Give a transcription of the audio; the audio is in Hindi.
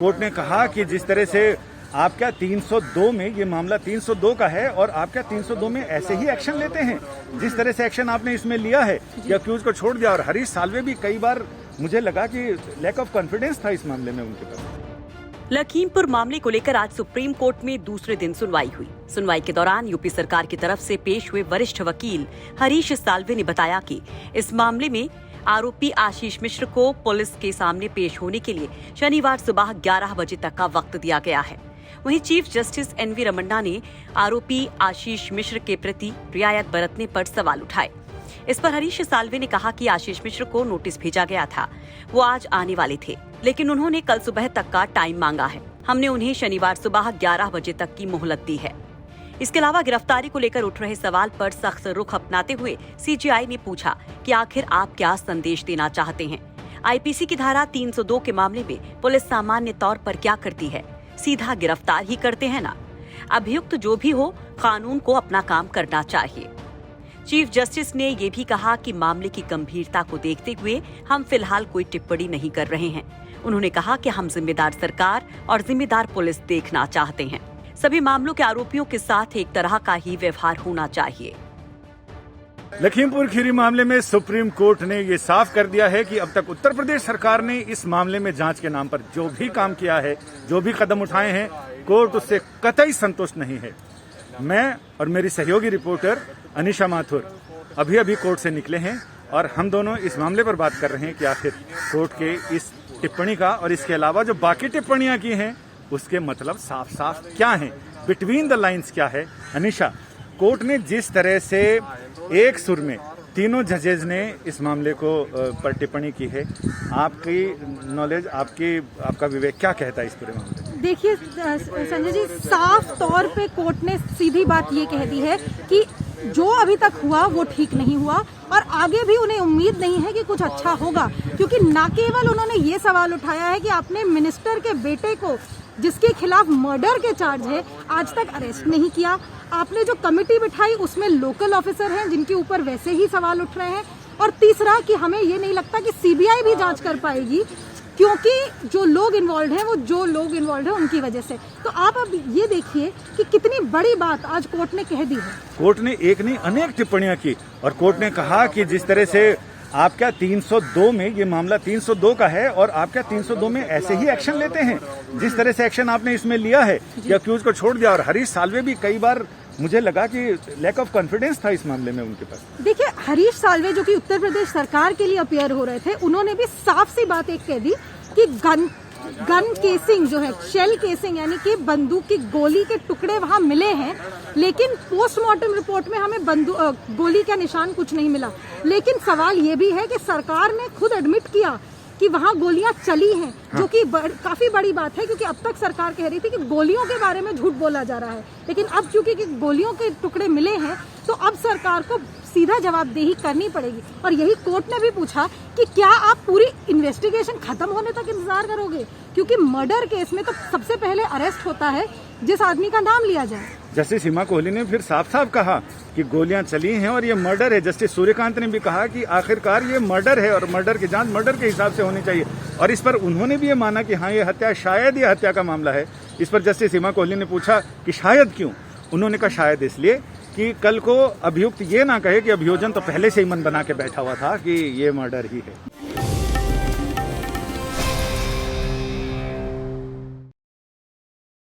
कोर्ट ने कहा कि जिस तरह से आप क्या 302 में ये मामला 302 का है और आप क्या 302 में ऐसे ही एक्शन लेते हैं जिस तरह से एक्शन आपने इसमें लिया है कि अक्यूज को छोड़ दिया। और हरीश साल्वे भी कई बार मुझे लगा कि लैक ऑफ कॉन्फिडेंस था इस मामले में उनके पास। लखीमपुर मामले को लेकर आज सुप्रीम कोर्ट में दूसरे दिन सुनवाई हुई। सुनवाई के दौरान यूपी सरकार की तरफ से पेश हुए वरिष्ठ वकील हरीश साल्वे ने बताया कि इस मामले में आरोपी आशीष मिश्र को पुलिस के सामने पेश होने के लिए शनिवार सुबह 11 बजे तक का वक्त दिया गया है। वहीं चीफ जस्टिस एनवी रमन्ना ने आरोपी आशीष मिश्र के प्रति रियायत बरतने पर सवाल उठाए। इस पर हरीश साल्वे ने कहा कि आशीष मिश्र को नोटिस भेजा गया था, वो आज आने वाले थे, लेकिन उन्होंने कल सुबह तक का टाइम मांगा है। हमने उन्हें शनिवार सुबह 11 बजे तक की मोहलत दी है। इसके अलावा गिरफ्तारी को लेकर उठ रहे सवाल पर सख्त रुख अपनाते हुए सीजीआई ने पूछा कि आखिर आप क्या संदेश देना चाहते हैं। आईपीसी की धारा 302 के मामले में पुलिस सामान्य तौर पर क्या करती है, सीधा गिरफ्तार ही करते हैं ना। अभियुक्त जो भी हो, कानून को अपना काम करना चाहिए। चीफ जस्टिस ने ये भी कहा कि मामले की गंभीरता को देखते हुए हम फिलहाल कोई टिप्पणी नहीं कर रहे हैं। उन्होंने कहा कि हम जिम्मेदार सरकार और जिम्मेदार पुलिस देखना चाहते हैं। सभी मामलों के आरोपियों के साथ एक तरह का ही व्यवहार होना चाहिए। लखीमपुर खीरी मामले में सुप्रीम कोर्ट ने ये साफ कर दिया है कि अब तक उत्तर प्रदेश सरकार ने इस मामले में जांच के नाम पर जो भी काम किया है, जो भी कदम उठाए हैं, कोर्ट उससे कतई संतुष्ट नहीं है। मैं और मेरी सहयोगी रिपोर्टर अनिशा माथुर अभी कोर्ट से निकले हैं और हम दोनों इस मामले पर बात कर रहे हैं कि आखिर कोर्ट के इस टिप्पणी का और इसके अलावा जो बाकी टिप्पणियां की हैं उसके मतलब साफ साफ क्या हैं, बिटवीन द लाइंस क्या है। अनिशा, कोर्ट ने जिस तरह से एक सुर में तीनों जजेज ने इस मामले को पर टिप्पणी की है, आपकी नॉलेज, आपका विवेक क्या कहता है इस पूरे मामले में? देखिए संजय जी, साफ तौर पे कोर्ट ने सीधी बात ये कह दी है कि जो अभी तक हुआ वो ठीक नहीं हुआ और आगे भी उन्हें उम्मीद नहीं है कि कुछ अच्छा होगा, क्योंकि न केवल उन्होंने ये सवाल उठाया है कि आपने मिनिस्टर के बेटे को, जिसके खिलाफ मर्डर के चार्ज है, आज तक अरेस्ट नहीं किया। आपने जो कमेटी बिठाई उसमें लोकल ऑफिसर हैं जिनके ऊपर वैसे ही सवाल उठ रहे हैं। और तीसरा कि हमें ये नहीं लगता कि सीबीआई भी जांच कर पाएगी, क्योंकि जो लोग इन्वॉल्व हैं उनकी वजह से। तो आप अब ये देखिए कि कितनी बड़ी बात आज कोर्ट ने कह दी है। कोर्ट ने एक नहीं अनेक टिप्पणियां की और कोर्ट ने कहा कि जिस तरह से आप क्या 302 में ये मामला 302 का है और आप क्या 302 में ऐसे ही एक्शन लेते हैं जिस तरह से एक्शन आपने इसमें लिया है कि अक्यूज को छोड़ दिया। और हरीश साल्वे भी कई बार मुझे लगा कि लैक ऑफ कॉन्फिडेंस था इस मामले में उनके पास। देखिए, हरीश साल्वे जो कि उत्तर प्रदेश सरकार के लिए अपीयर हो रहे थे, उन्होंने भी साफ सी बात एक कह दी कि गन केसिंग जो है, शेल केसिंग यानी कि बंदूक की गोली के टुकड़े वहां मिले हैं, लेकिन पोस्टमार्टम रिपोर्ट में हमें गोली का निशान कुछ नहीं मिला। लेकिन सवाल ये भी है कि सरकार ने खुद एडमिट किया कि वहां गोलियां चली हैं, जो कि काफी बड़ी बात है, क्योंकि अब तक सरकार कह रही थी कि गोलियों के बारे में झूठ बोला जा रहा है। लेकिन अब चूंकि गोलियों के टुकड़े मिले हैं तो अब सरकार को सीधा जवाबदेही करनी पड़ेगी। और यही कोर्ट ने भी पूछा कि क्या आप पूरी इन्वेस्टिगेशन खत्म होने तक इंतजार करोगे, क्योंकि मर्डर केस में तो सबसे पहले अरेस्ट होता है जिस आदमी का नाम लिया जाए। जस्टिस हिमा कोहली ने फिर साफ साफ कहा कि गोलियां चली हैं और ये मर्डर है। जस्टिस सूर्यकांत ने भी कहा कि आखिरकार ये मर्डर है और मर्डर की जांच मर्डर के हिसाब से होनी चाहिए। और इस पर उन्होंने भी ये माना कि हाँ, ये हत्या, शायद ये हत्या का मामला है। इस पर जस्टिस हिमा कोहली ने पूछा कि शायद क्यों? उन्होंने कहा शायद इसलिए कि कल को अभियुक्त ये ना कहे कि अभियोजन तो पहले से ही मन बना के बैठा हुआ था कि ये मर्डर ही है।